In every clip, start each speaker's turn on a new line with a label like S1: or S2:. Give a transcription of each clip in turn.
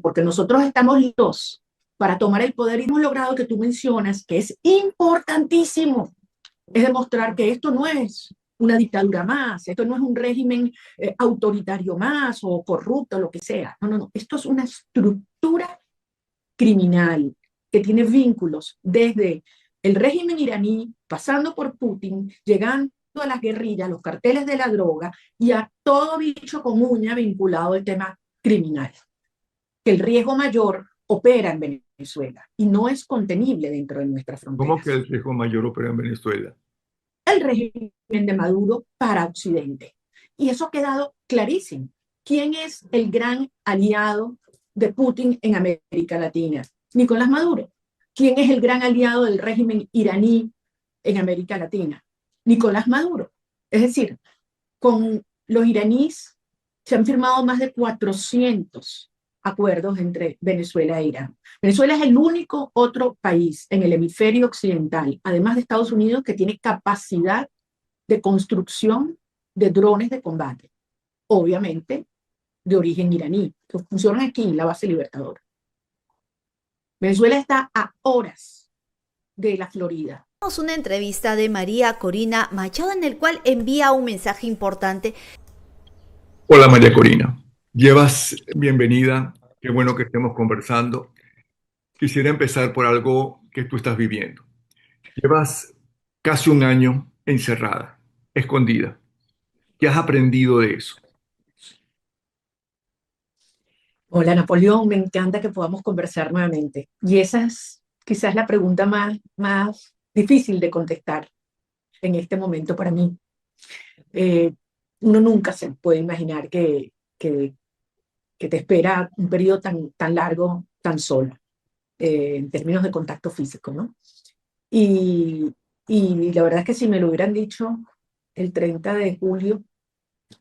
S1: porque nosotros estamos listos para tomar el poder y hemos logrado que tú mencionas, que es importantísimo, es demostrar que esto no es una dictadura más, esto no es un régimen autoritario más o corrupto, lo que sea. No, no, no. Esto es una estructura criminal que tiene vínculos desde el régimen iraní, pasando por Putin, llegando a las guerrillas, los carteles de la droga y a todo bicho con uña vinculado al tema criminal. Que el riesgo mayor opera en Venezuela y no es contenible dentro de nuestras
S2: ¿Cómo que
S1: fronteras.
S2: el riesgo mayor opera en Venezuela?
S1: El régimen de Maduro para Occidente. Y eso ha quedado clarísimo. ¿Quién es el gran aliado de Putin en América Latina? Nicolás Maduro. ¿Quién es el gran aliado del régimen iraní en América Latina? Nicolás Maduro. Es decir, con los iraníes se han firmado más de 400 acuerdos entre Venezuela e Irán. Venezuela es el único otro país en el hemisferio occidental, además de Estados Unidos, que tiene capacidad de construcción de drones de combate, obviamente de origen iraní, que funcionan aquí en la base Libertador. Venezuela está a horas de la Florida.
S3: Una entrevista de María Corina Machado en el cual envía un mensaje importante.
S2: Hola María Corina, bienvenida, qué bueno que estemos conversando. Quisiera empezar por algo que tú estás viviendo. Llevas casi un año encerrada, escondida. ¿Qué has aprendido de eso?
S1: Hola Napoleón, me encanta que podamos conversar nuevamente. Y esa es quizás la pregunta más difícil de contestar en este momento para mí. Eh, Uno nunca se puede imaginar que te espera un periodo tan largo, tan solo, en términos de contacto físico, ¿no? Y, y la verdad es que si me lo hubieran dicho el 30 de julio,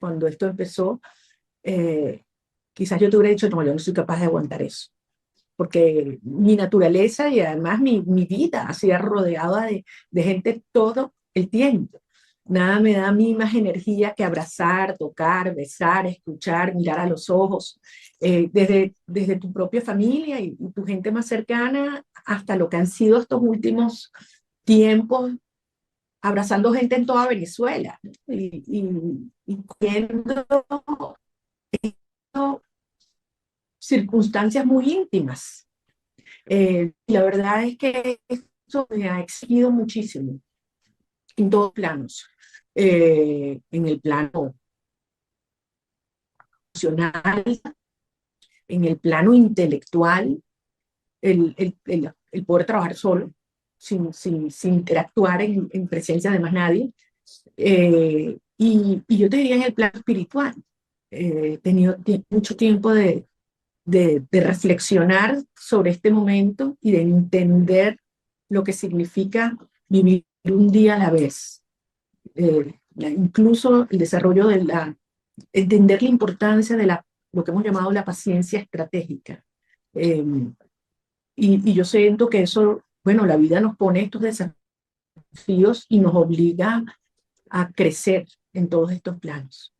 S1: cuando esto empezó, eh, quizás yo te hubiera dicho, no, yo no soy capaz de aguantar eso, porque mi naturaleza y además mi vida ha sido rodeada de gente todo el tiempo. Nada me da a mí más energía que abrazar, tocar, besar, escuchar, mirar a los ojos, desde tu propia familia y tu gente más cercana hasta lo que han sido estos últimos tiempos, abrazando gente en toda Venezuela, ¿no? Y viendo circunstancias muy íntimas. La verdad es que eso me ha exigido muchísimo en todos planos. En el plano emocional, en el plano intelectual, el poder trabajar solo, sin interactuar en presencia de más nadie. Y yo te diría en el plano espiritual. He tenido mucho tiempo de reflexionar sobre este momento y de entender lo que significa vivir un día a la vez. Incluso el desarrollo entender la importancia de lo que hemos llamado la paciencia estratégica. Eh, y yo siento que eso, bueno, la vida nos pone estos desafíos y nos obliga a crecer en todos estos planos.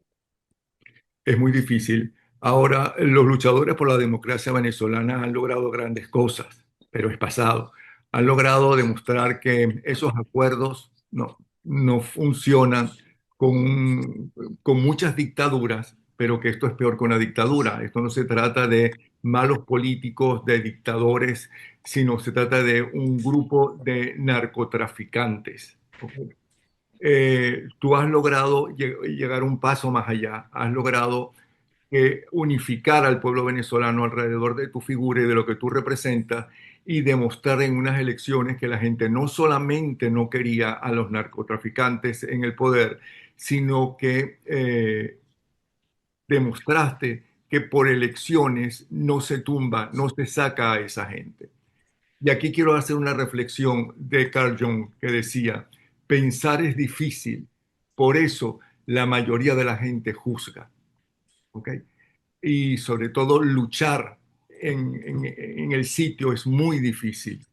S2: Es muy difícil. Ahora, los luchadores por la democracia venezolana han logrado grandes cosas, pero es pasado. Han logrado demostrar que esos acuerdos no funcionan con, con muchas dictaduras, pero que esto es peor que una dictadura. Esto no se trata de malos políticos, de dictadores, sino se trata de un grupo de narcotraficantes. ¿Ok? Tú has logrado llegar un paso más allá, has logrado unificar al pueblo venezolano alrededor de tu figura y de lo que tú representas y demostrar en unas elecciones que la gente no solamente no quería a los narcotraficantes en el poder, sino que demostraste que por elecciones no se tumba, no se saca a esa gente. Y aquí quiero hacer una reflexión de Carl Jung que decía, pensar es difícil, por eso la mayoría de la gente juzga. ¿Ok? Y sobre todo luchar en el sitio es muy difícil.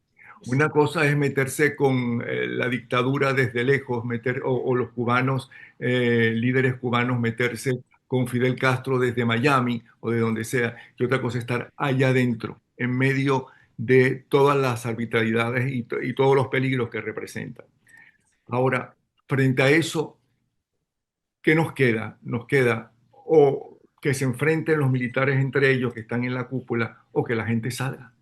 S2: Una cosa es meterse con la dictadura desde lejos, o los cubanos, líderes cubanos, meterse con Fidel Castro desde Miami o de donde sea, que otra cosa estar allá adentro, en medio de todas las arbitrariedades y todos los peligros que representan. Ahora, frente a eso, ¿qué nos queda? Nos queda o que se enfrenten los militares entre ellos que están en la cúpula o que la gente salga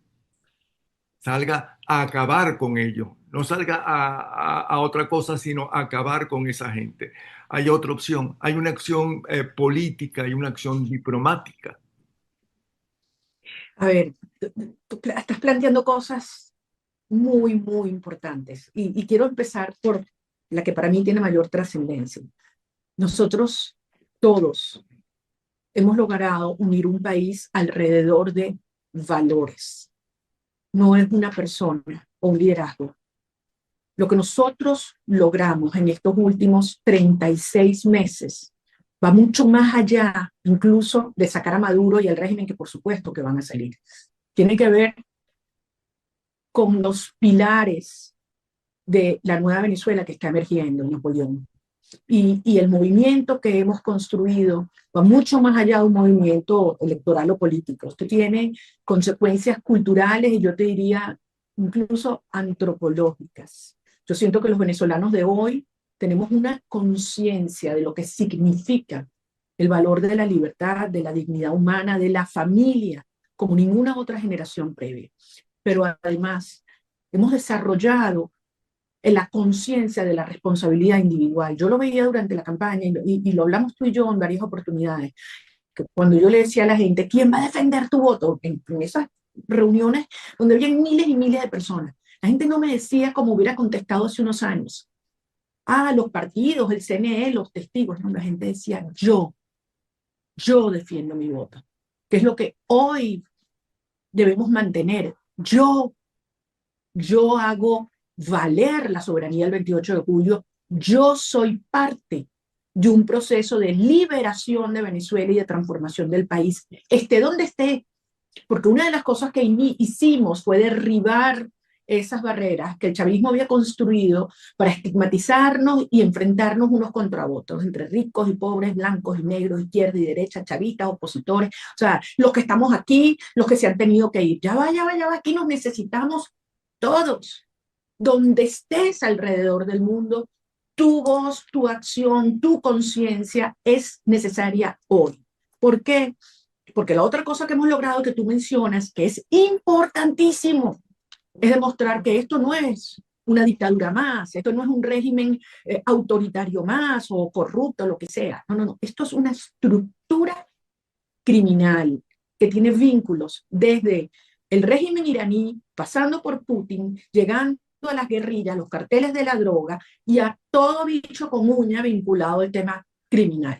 S2: a acabar con ellos, no salga a otra cosa, sino a acabar con esa gente. Hay otra opción, hay una acción política y una acción diplomática.
S1: A ver, tú estás planteando cosas muy, muy importantes y quiero empezar por la que para mí tiene mayor trascendencia. Nosotros todos hemos logrado unir un país alrededor de valores. No es una persona o un liderazgo. Lo que nosotros logramos en estos últimos 36 meses va mucho más allá, incluso de sacar a Maduro y al régimen que por supuesto que van a salir. Tiene que ver con los pilares de la nueva Venezuela que está emergiendo, Napoleón. Y el movimiento que hemos construido va mucho más allá de un movimiento electoral o político. Esto tiene consecuencias culturales y yo te diría incluso antropológicas. Yo siento que los venezolanos de hoy tenemos una conciencia de lo que significa el valor de la libertad, de la dignidad humana, de la familia, como ninguna otra generación previa. Pero además hemos desarrollado en la conciencia de la responsabilidad individual. Yo lo veía durante la campaña y lo hablamos tú y yo en varias oportunidades, que cuando yo le decía a la gente, ¿quién va a defender tu voto? En esas reuniones donde habían miles y miles de personas, la gente no me decía como hubiera contestado hace unos años. Los partidos, el CNE, los testigos. No, la gente decía, yo defiendo mi voto, que es lo que hoy debemos mantener. Yo hago valer la soberanía del 28 de julio, yo soy parte de un proceso de liberación de Venezuela y de transformación del país, esté donde esté, porque una de las cosas que hicimos fue derribar esas barreras que el chavismo había construido para estigmatizarnos y enfrentarnos unos contra otros, entre ricos y pobres, blancos y negros, izquierda y derecha, chavistas, opositores, o sea, los que estamos aquí, los que se han tenido que ir, ya va, aquí nos necesitamos todos. Donde estés alrededor del mundo, tu voz, tu acción, tu conciencia es necesaria hoy. ¿Por qué? Porque la otra cosa que hemos logrado que tú mencionas, que es importantísimo, es demostrar que esto no es una dictadura más, esto no es un régimen autoritario más o corrupto, lo que sea. No. Esto es una estructura criminal que tiene vínculos desde el régimen iraní, pasando por Putin, llegando a las guerrillas, los carteles de la droga y a todo bicho con uña vinculado al tema criminal.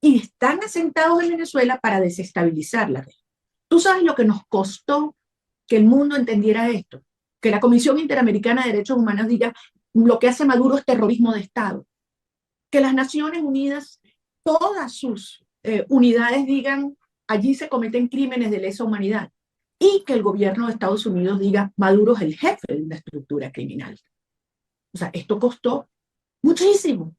S1: Y están asentados en Venezuela para desestabilizar la región. ¿Tú sabes lo que nos costó que el mundo entendiera esto? Que la Comisión Interamericana de Derechos Humanos diga lo que hace Maduro es terrorismo de Estado. Que las Naciones Unidas, todas sus unidades digan allí se cometen crímenes de lesa humanidad. Y que el gobierno de Estados Unidos diga Maduro es el jefe de una estructura criminal. O sea, esto costó muchísimo.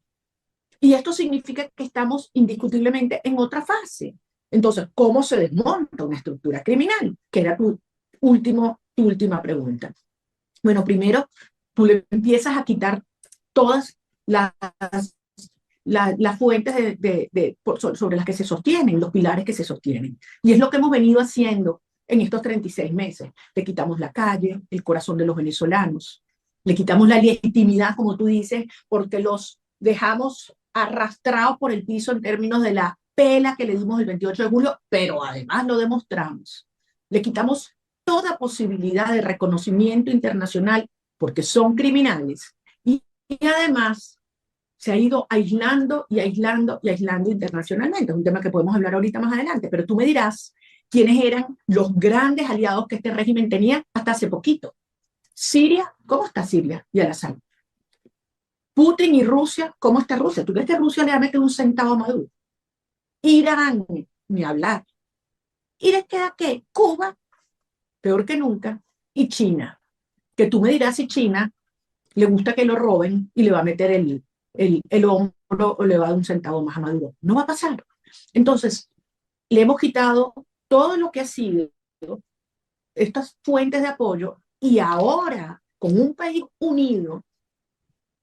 S1: Y esto significa que estamos indiscutiblemente en otra fase. Entonces, ¿cómo se desmonta una estructura criminal? Que era tu última pregunta. Bueno, primero, tú le empiezas a quitar todas las fuentes sobre las que se sostienen, los pilares que se sostienen. Y es lo que hemos venido haciendo en estos 36 meses. Le quitamos la calle, el corazón de los venezolanos, le quitamos la legitimidad, como tú dices, porque los dejamos arrastrados por el piso en términos de la pela que le dimos el 28 de julio, pero además lo demostramos. Le quitamos toda posibilidad de reconocimiento internacional porque son criminales y además se ha ido aislando internacionalmente. Es un tema que podemos hablar ahorita más adelante, pero tú me dirás quiénes eran los grandes aliados que este régimen tenía hasta hace poquito. Siria, ¿cómo está Siria y Al-Assad? Putin y Rusia, ¿cómo está Rusia? ¿Tú crees que Rusia le va a meter un centavo a Maduro? Irán, ni hablar. ¿Y les queda qué? Cuba, peor que nunca, y China. Que tú me dirás si China le gusta que lo roben y le va a meter el hombro o le va a dar un centavo más a Maduro. No va a pasar, Entonces, le hemos quitado todo lo que ha sido estas fuentes de apoyo y ahora, con un país unido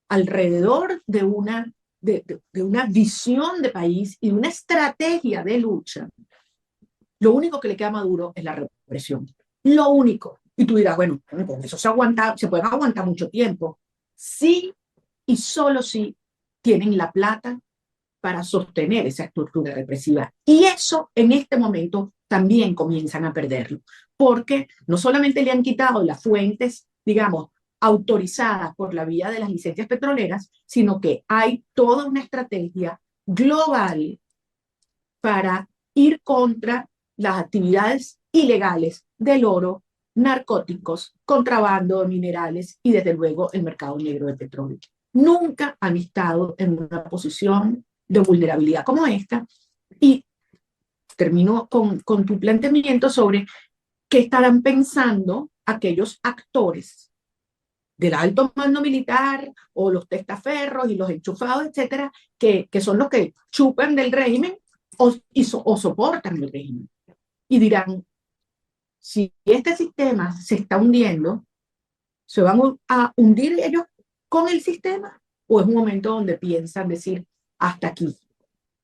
S1: alrededor de una visión de país y de una estrategia de lucha, lo único que le queda a Maduro es la represión. Lo único. Y tú dirás, bueno, con eso se puede aguantar mucho tiempo. Sí, y solo si tienen la plata para sostener esa estructura represiva. Y eso en este momento también comienzan a perderlo, porque no solamente le han quitado las fuentes, digamos, autorizadas por la vía de las licencias petroleras, sino que hay toda una estrategia global para ir contra las actividades ilegales del oro, narcóticos, contrabando de minerales y desde luego el mercado negro de petróleo. Nunca han estado en una posición de vulnerabilidad como esta y termino con tu planteamiento sobre qué estarán pensando aquellos actores del alto mando militar o los testaferros y los enchufados, etcétera, que son los que chupan del régimen o soportan el régimen. Y dirán, si este sistema se está hundiendo, ¿se van a hundir ellos con el sistema? ¿O es un momento donde piensan decir, hasta aquí?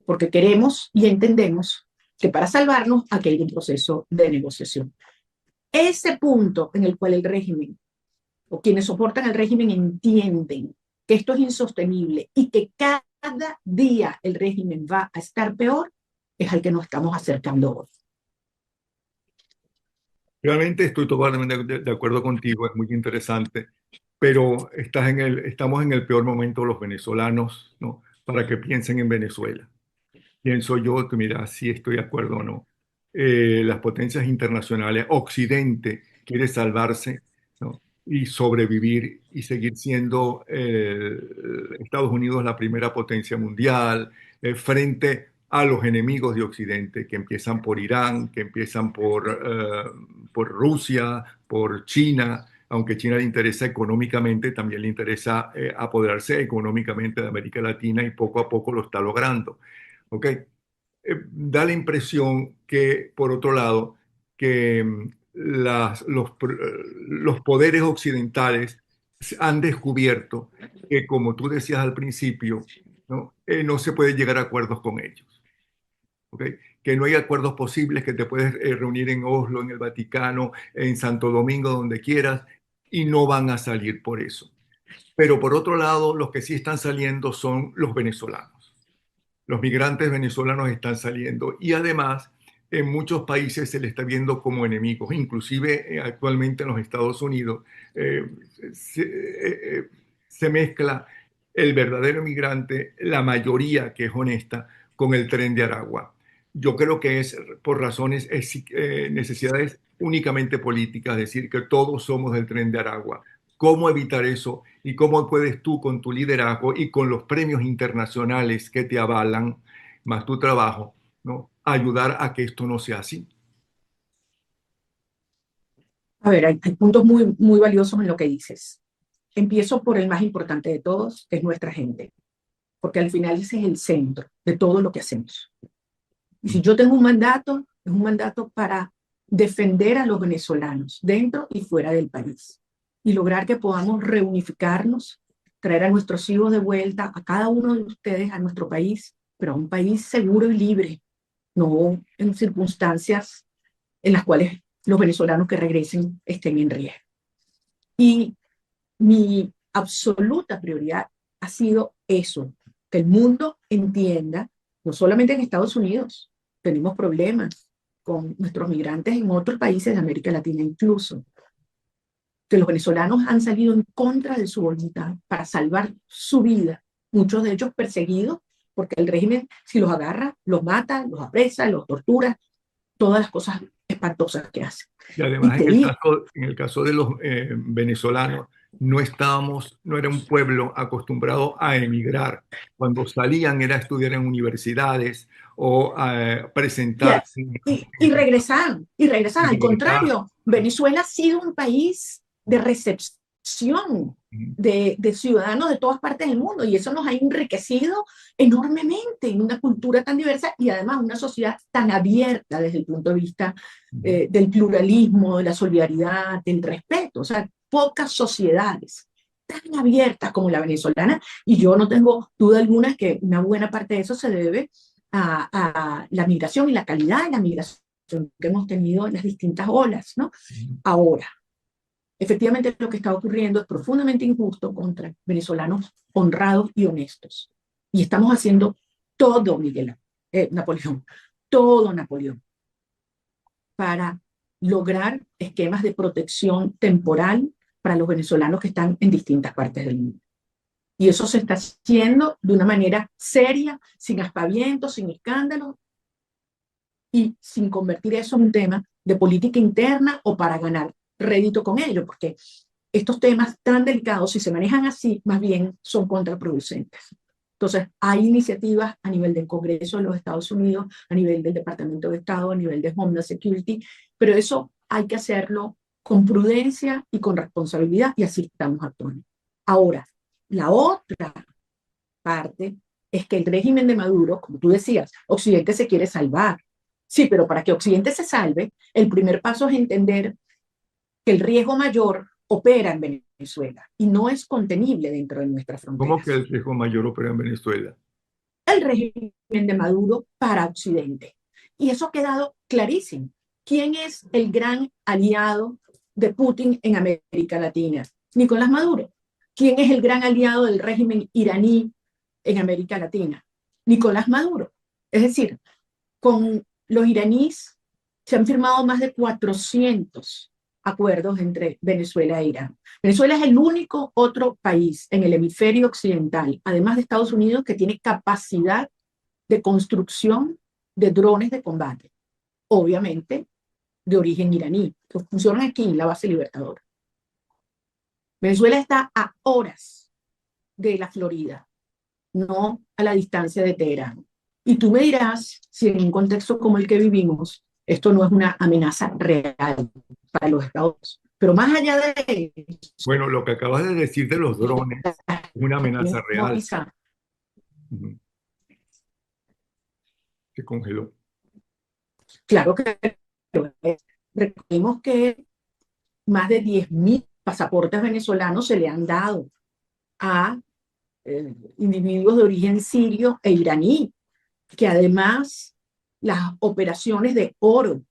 S1: Porque queremos y entendemos que para salvarnos aquí hay un proceso de negociación. Ese punto en el cual el régimen o quienes soportan el régimen entienden que esto es insostenible y que cada día el régimen va a estar peor, es al que nos estamos acercando hoy.
S2: Realmente estoy totalmente de acuerdo contigo, es muy interesante, pero estamos en el peor momento los venezolanos, ¿no? Para que piensen en Venezuela. Pienso yo que, mira, si estoy de acuerdo o no. Las potencias internacionales, Occidente quiere salvarse, ¿no? Y sobrevivir y seguir siendo Estados Unidos la primera potencia mundial, frente a los enemigos de Occidente, que empiezan por Irán, que empiezan por Rusia, por China. Aunque China le interesa económicamente, también le interesa apoderarse económicamente de América Latina y poco a poco lo está logrando. ¿Ok? Da la impresión que, por otro lado, que los poderes occidentales han descubierto que, como tú decías al principio, ¿no? No se puede llegar a acuerdos con ellos. ¿Ok? Que no hay acuerdos posibles, que te puedes reunir en Oslo, en el Vaticano, en Santo Domingo, donde quieras, y no van a salir por eso. Pero por otro lado, los que sí están saliendo son los venezolanos. Los migrantes venezolanos están saliendo y además en muchos países se les está viendo como enemigos, inclusive actualmente en los Estados Unidos eh, se, se mezcla el verdadero migrante, la mayoría que es honesta, con el tren de Aragua. Yo creo que es por razones, necesidades únicamente políticas, es decir, que todos somos del tren de Aragua. ¿Cómo evitar eso? ¿Y cómo puedes tú, con tu liderazgo y con los premios internacionales que te avalan, más tu trabajo, ¿no? Ayudar a que esto no sea así?
S1: A ver, hay puntos muy valiosos en lo que dices. Empiezo por el más importante de todos, que es nuestra gente, porque al final ese es el centro de todo lo que hacemos. Y si yo tengo un mandato, es un mandato para defender a los venezolanos dentro y fuera del país y lograr que podamos reunificarnos, traer a nuestros hijos de vuelta, a cada uno de ustedes a nuestro país, pero a un país seguro y libre, no en circunstancias en las cuales los venezolanos que regresen estén en riesgo. Y mi absoluta prioridad ha sido eso, que el mundo entienda, no solamente en Estados Unidos, tenemos problemas con nuestros migrantes en otros países de América Latina incluso, que los venezolanos han salido en contra de su voluntad para salvar su vida, muchos de ellos perseguidos, porque el régimen, si los agarra, los mata, los apresa, los tortura, todas las cosas espantosas que hace.
S2: Y
S1: Y
S2: además,
S1: te digo,
S2: en el caso de los venezolanos, no era un pueblo acostumbrado a emigrar. Cuando salían era a estudiar en universidades o a presentarse
S1: yes, y regresaban.
S2: y
S1: Al
S2: regresar.
S1: contrario, Venezuela ha sido un país de recepción de ciudadanos de todas partes del mundo, y eso nos ha enriquecido enormemente en una cultura tan diversa y además una sociedad tan abierta desde el punto de vista del pluralismo, de la solidaridad, del respeto. O sea, pocas sociedades tan abiertas como la venezolana, y yo no tengo duda alguna que una buena parte de eso se debe a la migración y la calidad de la migración que hemos tenido en las distintas olas, ¿no? Ahora, efectivamente lo que está ocurriendo es profundamente injusto contra venezolanos honrados y honestos. Y estamos haciendo todo, Napoleón, todo, Napoleón, para lograr esquemas de protección temporal para los venezolanos que están en distintas partes del mundo. Y eso se está haciendo de una manera seria, sin aspavientos, sin escándalos, y sin convertir eso en un tema de política interna o para ganar rédito con ello, porque estos temas tan delicados, si se manejan así, más bien son contraproducentes. Entonces, hay iniciativas a nivel del Congreso de los Estados Unidos, a nivel del Departamento de Estado, a nivel de Homeland Security, pero eso hay que hacerlo con prudencia y con responsabilidad, y así estamos actuando. Ahora, la otra parte es que el régimen de Maduro, como tú decías, Occidente se quiere salvar. Sí, pero para que Occidente se salve, el primer paso es entender que el riesgo mayor opera en Venezuela y no es contenible dentro de nuestras
S2: ¿Cómo que
S1: fronteras.
S2: el riesgo mayor opera en Venezuela?
S1: El régimen de Maduro para Occidente. Y eso ha quedado clarísimo. ¿Quién es el gran aliado de Putin en América Latina? Nicolás Maduro. ¿Quién es el gran aliado del régimen iraní en América Latina? Nicolás Maduro. Es decir, con los iraníes se han firmado más de 400 acuerdos entre Venezuela e Irán. Venezuela es el único otro país en el hemisferio occidental, además de Estados Unidos, que tiene capacidad de construcción de drones de combate, obviamente de origen iraní, que funcionan aquí en la base Libertador. Venezuela está a horas de la Florida, no a la distancia de Teherán. Y tú me dirás si en un contexto como el que vivimos, esto no es una amenaza real para los Estados Unidos. Pero más allá de eso,
S2: Bueno, lo que acabas de decir de los drones es una amenaza
S1: no
S2: real.
S1: quizá.
S2: Ujú. Se congeló.
S1: Claro que recordemos que más de 10.000 pasaportes venezolanos se le han dado a individuos de origen sirio e iraní, que además las operaciones de oro,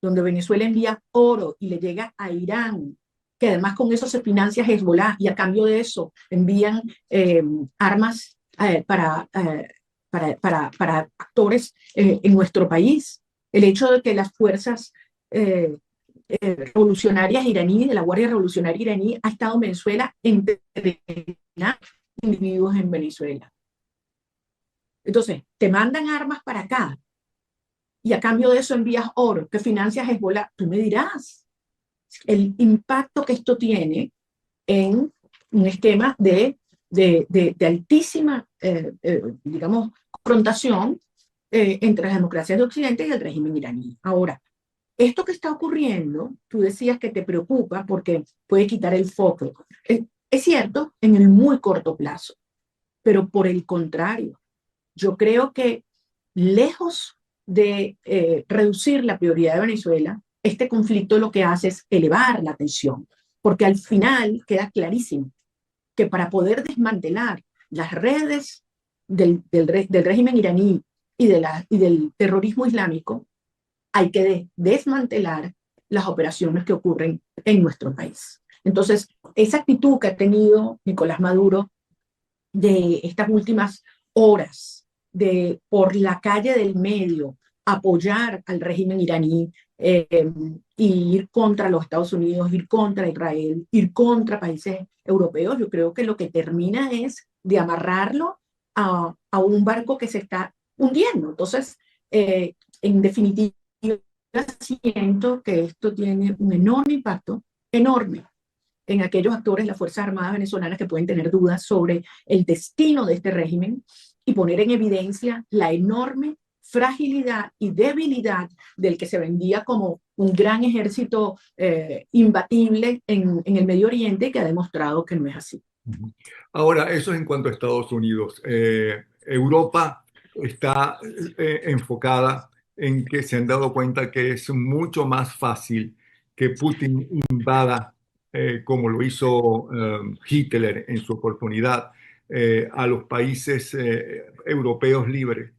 S1: donde Venezuela envía oro y le llega a Irán, que además con eso se financia Hezbollah, y a cambio de eso envían armas para actores en nuestro país. El hecho de que las fuerzas revolucionarias iraníes, de la Guardia Revolucionaria iraní, ha estado en Venezuela entrenando individuos en Venezuela. Entonces, te mandan armas para acá y a cambio de eso envías oro que financia Hezbollah. Tú me dirás el impacto que esto tiene en un esquema de altísima, digamos, confrontación entre las democracias de Occidente y el régimen iraní. Ahora, esto que está ocurriendo, tú decías que te preocupa porque puede quitar el foco. Es cierto, en el muy corto plazo, pero por el contrario, yo creo que lejos de reducir la prioridad de Venezuela, este conflicto lo que hace es elevar la tensión, porque al final queda clarísimo que para poder desmantelar las redes del régimen iraní y del terrorismo islámico, hay que desmantelar las operaciones que ocurren en nuestro país. Entonces, esa actitud que ha tenido Nicolás Maduro de estas últimas horas, de por la calle del medio apoyar al régimen iraní y ir contra los Estados Unidos, ir contra Israel, ir contra países europeos, yo creo que lo que termina es de amarrarlo a un barco que se está hundiendo. Entonces, en definitiva, siento que esto tiene un enorme impacto, enorme, en aquellos actores de las Fuerzas Armadas venezolanas que pueden tener dudas sobre el destino de este régimen y poner en evidencia la enorme fragilidad y debilidad del que se vendía como un gran ejército imbatible en el Medio Oriente, que ha demostrado que no es así.
S2: Ahora, eso es en cuanto a Estados Unidos. Europa está enfocada en que se han dado cuenta que es mucho más fácil que Putin invada, como lo hizo Hitler en su oportunidad, a los países europeos libres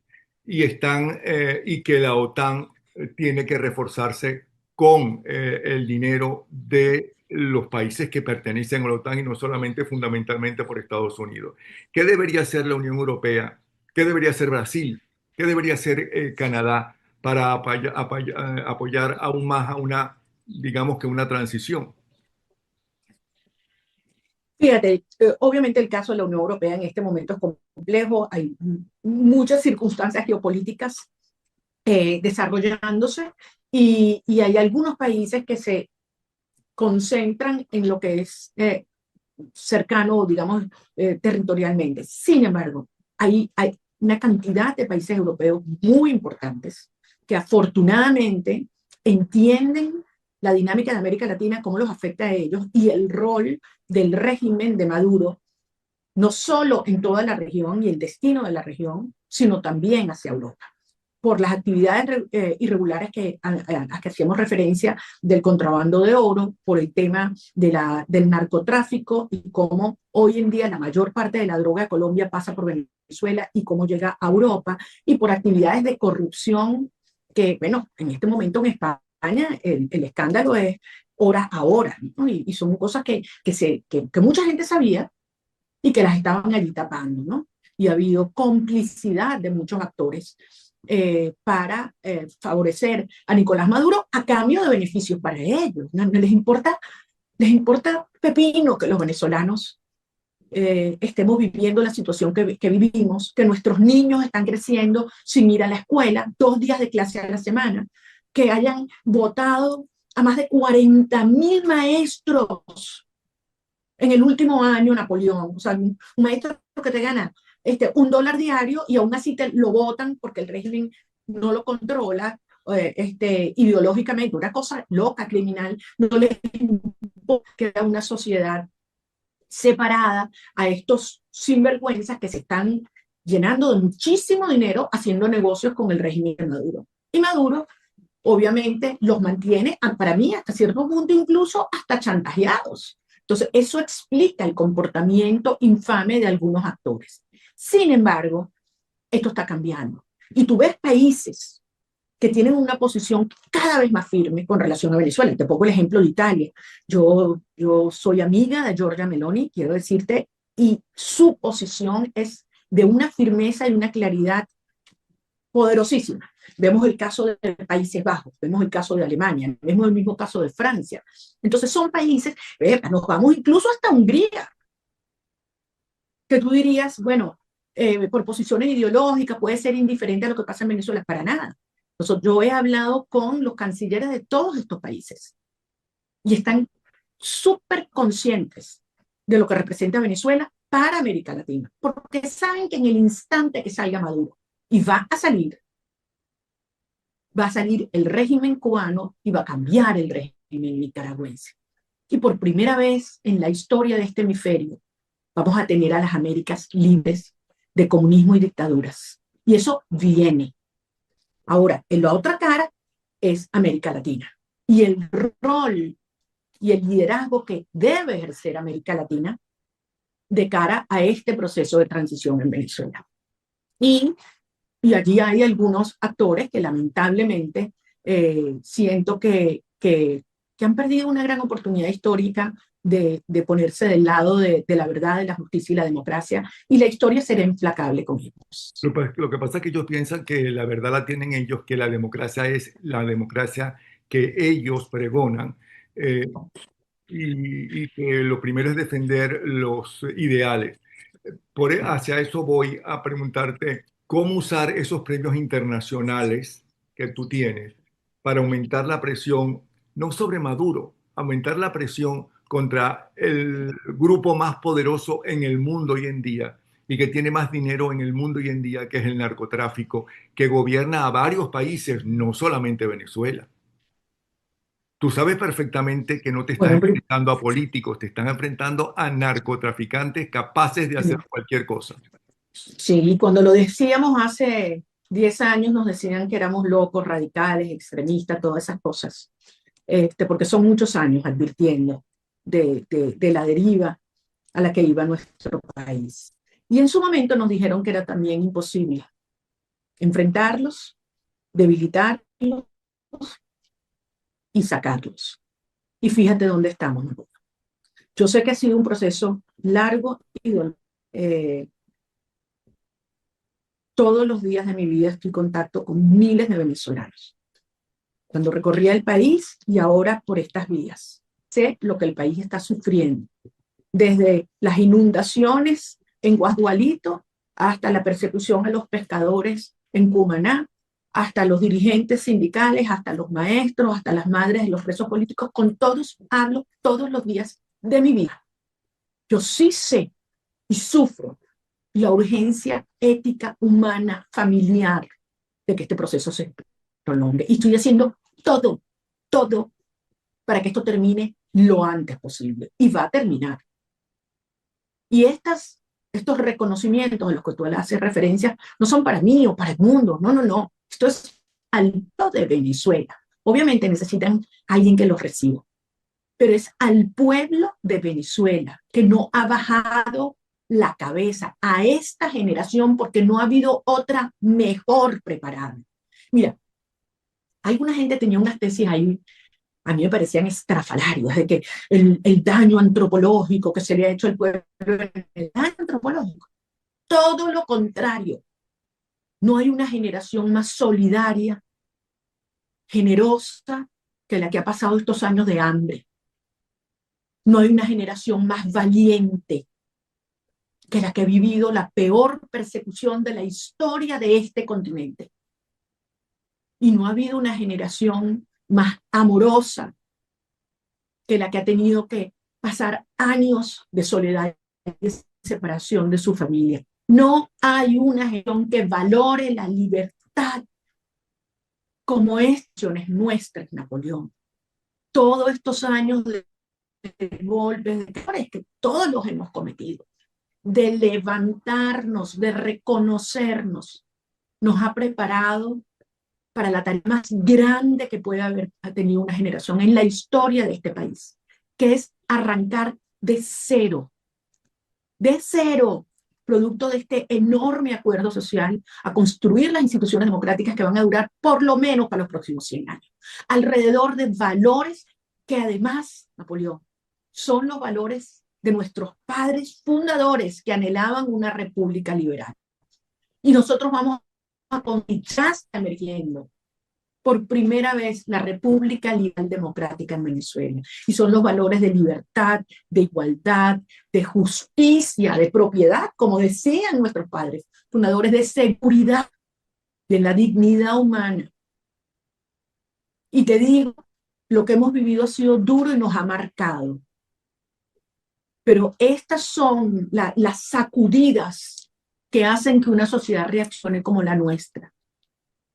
S2: y que la OTAN tiene que reforzarse con el dinero de los países que pertenecen a la OTAN y no solamente fundamentalmente por Estados Unidos. ¿Qué debería hacer la Unión Europea? ¿Qué debería hacer Brasil? ¿Qué debería hacer Canadá para apoyar aún más a una, digamos que una transición?
S1: Fíjate, obviamente el caso de la Unión Europea en este momento es complejo, hay muchas circunstancias geopolíticas desarrollándose y hay algunos países que se concentran en lo que es cercano, digamos, territorialmente. Sin embargo, hay una cantidad de países europeos muy importantes que afortunadamente entienden la dinámica de América Latina, cómo los afecta a ellos y el rol del régimen de Maduro, no solo en toda la región y el destino de la región, sino también hacia Europa por las actividades irregulares a las que hacíamos referencia del contrabando de oro, por el tema del narcotráfico y cómo hoy en día la mayor parte de la droga de Colombia pasa por Venezuela y cómo llega a Europa, y por actividades de corrupción que, bueno, en este momento en España el escándalo es hora a hora, ¿no? Y son cosas que mucha gente sabía y que las estaban allí tapando, ¿no? Y ha habido complicidad de muchos actores para favorecer a Nicolás Maduro a cambio de beneficios para ellos. No les importa pepino que los venezolanos estemos viviendo la situación que vivimos, que nuestros niños están creciendo sin ir a la escuela, 2 días de clase a la semana, que hayan votado a más de 40.000 maestros en el último año, Napoleón. O sea, un maestro que te gana $1 diario y aún así te lo votan porque el régimen no lo controla ideológicamente, una cosa loca, criminal, no les importa que una sociedad separada a estos sinvergüenzas que se están llenando de muchísimo dinero haciendo negocios con el régimen de Maduro. Y Maduro, obviamente, los mantiene, para mí, hasta cierto punto, incluso hasta chantajeados. Entonces, eso explica el comportamiento infame de algunos actores. Sin embargo, esto está cambiando. Y tú ves países que tienen una posición cada vez más firme con relación a Venezuela. Te pongo el ejemplo de Italia. Yo soy amiga de Giorgia Meloni, quiero decirte, y su posición es de una firmeza y una claridad poderosísima. Vemos el caso de Países Bajos, vemos el caso de Alemania, vemos el mismo caso de Francia. Entonces son países, nos vamos incluso hasta Hungría, que tú dirías, bueno, por posiciones ideológicas puede ser indiferente a lo que pasa en Venezuela, para nada. Yo he hablado con los cancilleres de todos estos países y están súper conscientes de lo que representa Venezuela para América Latina, porque saben que en el instante que salga Maduro, y va a salir el régimen cubano y va a cambiar el régimen nicaragüense. Y por primera vez en la historia de este hemisferio, vamos a tener a las Américas libres de comunismo y dictaduras. Y eso viene. Ahora, en la otra cara es América Latina. Y el rol y el liderazgo que debe ejercer América Latina de cara a este proceso de transición en Venezuela. Y allí hay algunos actores que lamentablemente siento que han perdido una gran oportunidad histórica de ponerse del lado de la verdad, de la justicia y la democracia, y la historia será implacable con ellos.
S2: Lo que pasa es que ellos piensan que la verdad la tienen ellos, que la democracia es la democracia que ellos pregonan, eh, y que lo primero es defender los ideales. Hacia eso voy a preguntarte cómo usar esos premios internacionales que tú tienes para aumentar la presión, no sobre Maduro, aumentar la presión contra el grupo más poderoso en el mundo hoy en día y que tiene más dinero en el mundo hoy en día, que es el narcotráfico, que gobierna a varios países, no solamente Venezuela. Tú sabes perfectamente que no te estás
S1: Bueno,
S2: enfrentando a políticos, te están enfrentando a narcotraficantes capaces de hacer cualquier cosa.
S1: sí, cuando lo decíamos hace 10 años nos decían que éramos locos, radicales, extremistas, todas esas cosas, porque son muchos años advirtiendo de la deriva a la que iba nuestro país. Y en su momento nos dijeron que era también imposible enfrentarlos, debilitarlos y sacarlos. Y fíjate dónde estamos. Yo sé que ha sido un proceso largo y doloroso. Todos los días de mi vida estoy en contacto con miles de venezolanos. Cuando recorría el país y ahora por estas vías. Sé lo que el país está sufriendo, desde las inundaciones en Guasdualito hasta la persecución a los pescadores en Cumaná, hasta los dirigentes sindicales, hasta los maestros, hasta las madres de los presos políticos. Con todos hablo todos los días de mi vida. Yo sí sé y sufro la urgencia ética, humana, familiar de que este proceso se prolongue. Y estoy haciendo todo para que esto termine lo antes posible. Y va a terminar. Y estos reconocimientos a los que tú le haces referencia no son para mí o para el mundo. No. Esto es al pueblo de Venezuela. Obviamente necesitan alguien que los reciba, pero es al pueblo de Venezuela que no ha bajado la cabeza a esta generación porque no ha habido otra mejor preparada. Mira, alguna gente tenía unas tesis ahí, a mí me parecían estrafalarias, de que el daño antropológico que se le ha hecho al pueblo, el daño antropológico. Todo lo contrario. No hay una generación más solidaria, generosa, que la que ha pasado estos años de hambre. No hay una generación más valiente que la que ha vivido la peor persecución de la historia de este continente. Y no ha habido una generación más amorosa que la que ha tenido que pasar años de soledad y de separación de su familia. No hay una generación que valore la libertad como acciones nuestras, Napoleón. Todos estos años de golpes, de errores que todos los hemos cometido, de levantarnos, de reconocernos, nos ha preparado para la tarea más grande que puede haber tenido una generación en la historia de este país, que es arrancar de cero, producto de este enorme acuerdo social, a construir las instituciones democráticas que van a durar por lo menos para los próximos 100 años, alrededor de valores que además, Napoleón, son los valores de nuestros padres fundadores que anhelaban una república liberal. Y nosotros vamos a continuar emergiendo por primera vez la República Liberal Democrática en Venezuela. Y son los valores de libertad, de igualdad, de justicia, de propiedad, como decían nuestros padres, fundadores, de seguridad, de la dignidad humana. Y te digo, lo que hemos vivido ha sido duro y nos ha marcado. Pero estas son las sacudidas que hacen que una sociedad reaccione como la nuestra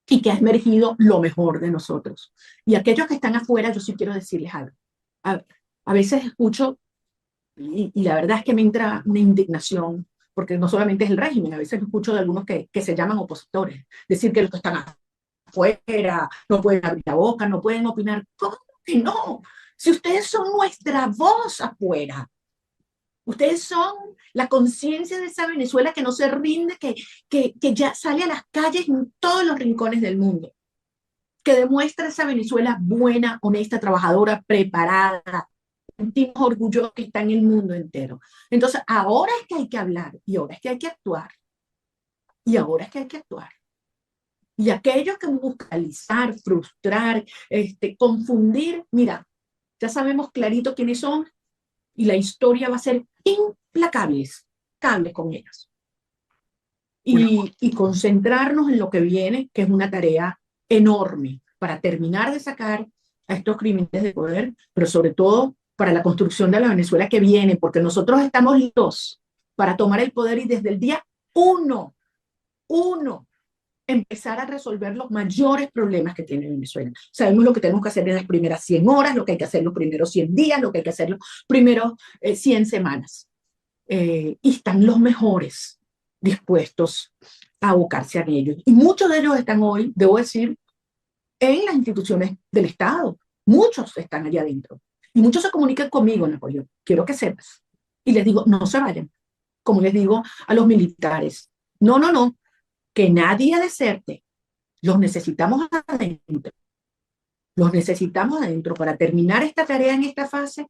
S1: y que ha emergido lo mejor de nosotros. Y aquellos que están afuera, yo sí quiero decirles algo. A veces escucho, y la verdad es que me entra una indignación, porque no solamente es el régimen, a veces escucho de algunos que se llaman opositores, decir que los que están afuera no pueden abrir la boca, no pueden opinar. ¿Cómo que no? Si ustedes son nuestra voz afuera. Ustedes son la conciencia de esa Venezuela que no se rinde, que ya sale a las calles en todos los rincones del mundo, que demuestra esa Venezuela buena, honesta, trabajadora, preparada, sentimos orgullo que está en el mundo entero. Entonces, ahora es que hay que hablar, y ahora es que hay que actuar, y ahora es que hay que actuar. Y aquellos que buscan alisar, frustrar, confundir, mira, ya sabemos clarito quiénes son, y la historia va a ser implacables con ellos. Y concentrarnos en lo que viene, que es una tarea enorme para terminar de sacar a estos criminales de poder, pero sobre todo para la construcción de la Venezuela que viene, porque nosotros estamos listos, para tomar el poder y desde el día uno, empezar a resolver los mayores problemas que tiene Venezuela. Sabemos lo que tenemos que hacer en las primeras 100 horas, lo que hay que hacer los primeros 100 días, lo que hay que hacer los primeros 100 semanas. Y están los mejores dispuestos a abocarse a ellos. Y muchos de ellos están hoy, debo decir, en las instituciones del Estado. Muchos están allá adentro. Y muchos se comunican conmigo, Napoleón. Quiero que sepas. Y les digo, no se vayan. Como les digo a los militares, no, que nadie deserte. Los necesitamos adentro. Los necesitamos adentro para terminar esta tarea en esta fase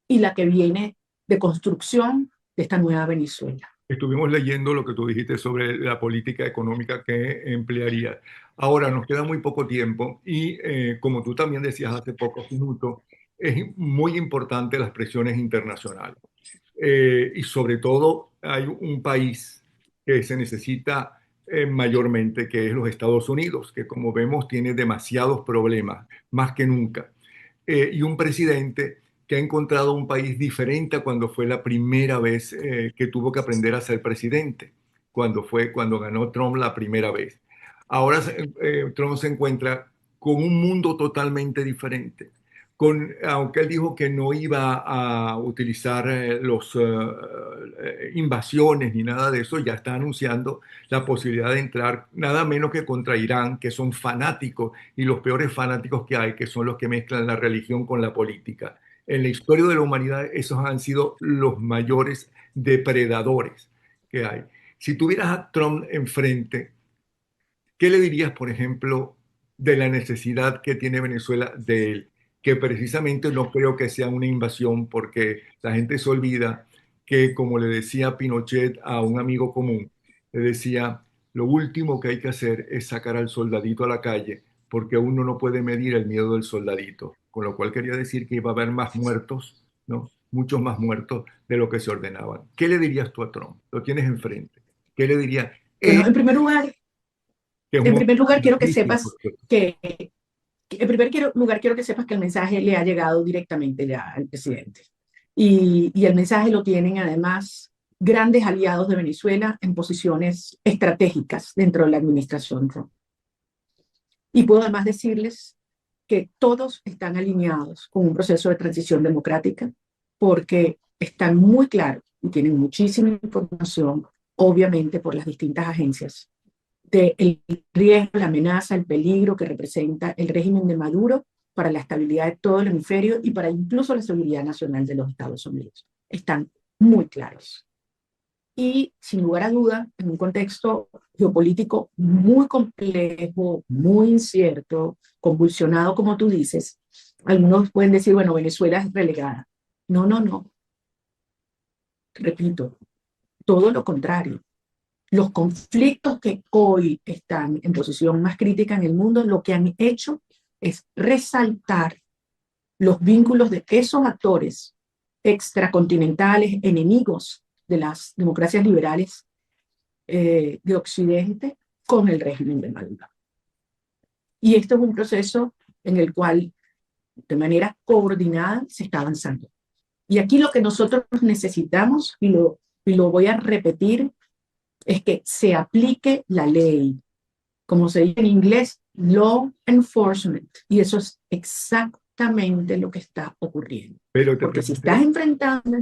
S1: y la que viene de construcción de esta nueva Venezuela.
S2: Estuvimos leyendo lo que tú dijiste sobre la política económica que emplearía. Ahora nos queda muy poco tiempo y como tú también decías hace pocos minutos, es muy importante las presiones internacionales. Y sobre todo hay un país que se necesita mayormente, que es los Estados Unidos, que como vemos tiene demasiados problemas, más que nunca. Y un presidente que ha encontrado un país diferente a cuando fue la primera vez que tuvo que aprender a ser presidente, cuando ganó Trump la primera vez. Ahora Trump se encuentra con un mundo totalmente diferente. Aunque él dijo que no iba a utilizar los invasiones ni nada de eso, ya está anunciando la posibilidad de entrar nada menos que contra Irán, que son fanáticos y los peores fanáticos que hay, que son los que mezclan la religión con la política. En la historia de la humanidad, esos han sido los mayores depredadores que hay. Si tuvieras a Trump enfrente, ¿qué le dirías, por ejemplo, de la necesidad que tiene Venezuela de él? Que precisamente no creo que sea una invasión porque la gente se olvida que, como le decía Pinochet a un amigo común, le decía, lo último que hay que hacer es sacar al soldadito a la calle porque uno no puede medir el miedo del soldadito. Con lo cual quería decir que iba a haber más muertos, ¿no? Muchos más muertos de lo que se ordenaban. ¿Qué le dirías tú a Trump? Lo tienes enfrente. ¿Qué le diría?
S1: Bueno, en primer lugar,
S2: Que es un
S1: en
S2: momento
S1: primer lugar quiero que
S2: difícil, por
S1: sepas
S2: cierto.
S1: quiero que sepas que el mensaje le ha llegado directamente ya al presidente. Y el mensaje lo tienen además grandes aliados de Venezuela en posiciones estratégicas dentro de la administración Trump. Y puedo además decirles que todos están alineados con un proceso de transición democrática porque están muy claros y tienen muchísima información, obviamente por las distintas agencias, del riesgo, la amenaza, el peligro que representa el régimen de Maduro para la estabilidad de todo el hemisferio y para incluso la seguridad nacional de los Estados Unidos. Están muy claros. Y sin lugar a duda, en un contexto geopolítico muy complejo, muy incierto, convulsionado, como tú dices, algunos pueden decir, bueno, Venezuela es relegada. No. Repito, todo lo contrario. Los conflictos que hoy están en posición más crítica en el mundo, lo que han hecho es resaltar los vínculos de esos actores extracontinentales, enemigos de las democracias liberales de Occidente, con el régimen de Maduro. Y esto es un proceso en el cual, de manera coordinada, se está avanzando. Y aquí lo que nosotros necesitamos, y lo voy a repetir, es que se aplique la ley. Como se dice en inglés, law enforcement. Y eso es exactamente lo que está ocurriendo.
S2: Pero
S1: Porque si estás enfrentando...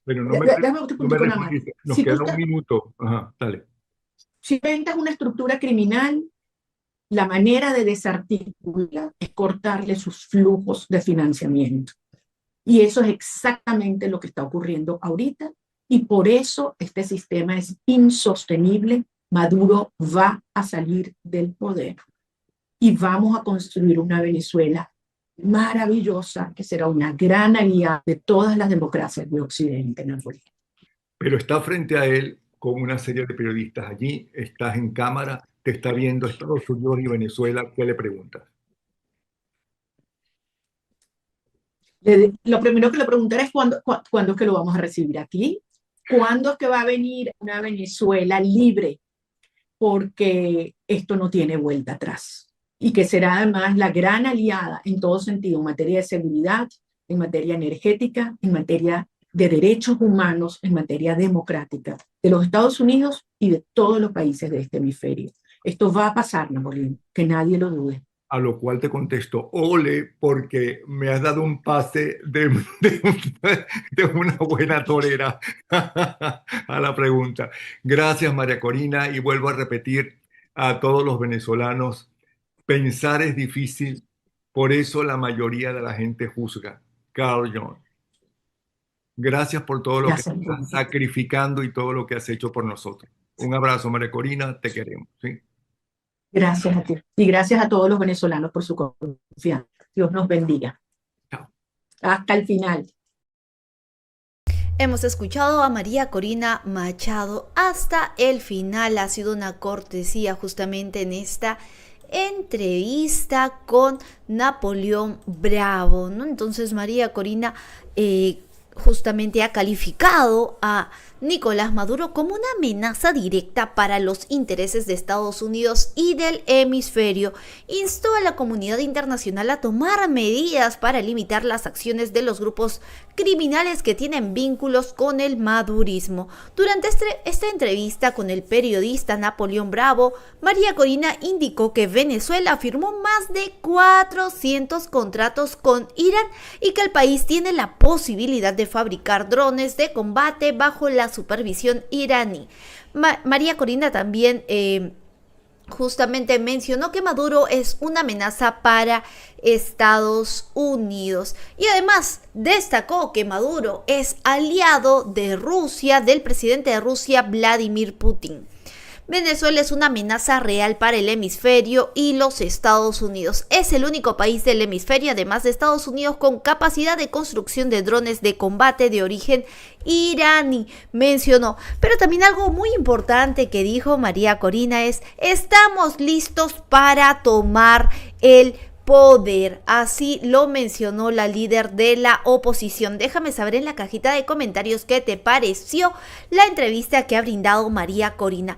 S2: Pero
S1: Déjame te
S2: no me
S1: puntico nada más.
S2: respondiste. Nos
S1: Si tú
S2: queda un minuto. Ajá, dale.
S1: si inventas una estructura criminal, la manera de desarticular es cortarle sus flujos de financiamiento. Y eso es exactamente lo que está ocurriendo ahorita. Y por eso este sistema es insostenible. Maduro va a salir del poder. Y vamos a construir una Venezuela maravillosa, que será una gran aliada de todas las democracias de Occidente, Napoleón.
S2: Pero está frente a él con una serie de periodistas allí. Estás en cámara, te está viendo Estados Unidos y Venezuela. ¿Qué le preguntas?
S1: Lo primero que le preguntaré es cuándo es que lo vamos a recibir aquí. ¿Cuándo es que va a venir una Venezuela libre? Porque esto no tiene vuelta atrás. Y que será además la gran aliada en todo sentido, en materia de seguridad, en materia energética, en materia de derechos humanos, en materia democrática de los Estados Unidos y de todos los países de este hemisferio. Esto va a pasar, Napoleón, que nadie lo dude.
S2: A lo cual te contesto, ole, porque me has dado un pase de una buena torera a la pregunta. Gracias, María Corina, y vuelvo a repetir a todos los venezolanos, pensar es difícil, por eso la mayoría de la gente juzga. Carl Jung. Gracias por todo lo que
S1: Gracias,
S2: estás sacrificando y todo lo que has hecho por nosotros. Un abrazo, María Corina, te queremos. ¿Sí?
S1: gracias a ti. Y gracias a todos los venezolanos por su confianza. Dios nos bendiga.
S2: Chao.
S1: Hasta el final.
S3: Hemos escuchado a María Corina Machado hasta el final. Ha sido una cortesía justamente en esta entrevista con Napoleón Bravo, ¿no? Entonces María Corina justamente ha calificado a Nicolás Maduro como una amenaza directa para los intereses de Estados Unidos y del hemisferio. Instó a la comunidad internacional a tomar medidas para limitar las acciones de los grupos criminales que tienen vínculos con el madurismo. Durante esta entrevista con el periodista Napoleón Bravo, María Corina indicó que Venezuela firmó más de 400 contratos con Irán y que el país tiene la posibilidad de fabricar drones de combate bajo la supervisión iraní. María Corina también justamente mencionó que Maduro es una amenaza para Estados Unidos y además destacó que Maduro es aliado de Rusia, del presidente de Rusia, Vladimir Putin. Venezuela es una amenaza real para el hemisferio y los Estados Unidos. Es el único país del hemisferio, además de Estados Unidos, con capacidad de construcción de drones de combate de origen iraní, mencionó. Pero también algo muy importante que dijo María Corina es: estamos listos para tomar el poder. Así lo mencionó la líder de la oposición. Déjame saber en la cajita de comentarios qué te pareció la entrevista que ha brindado María Corina.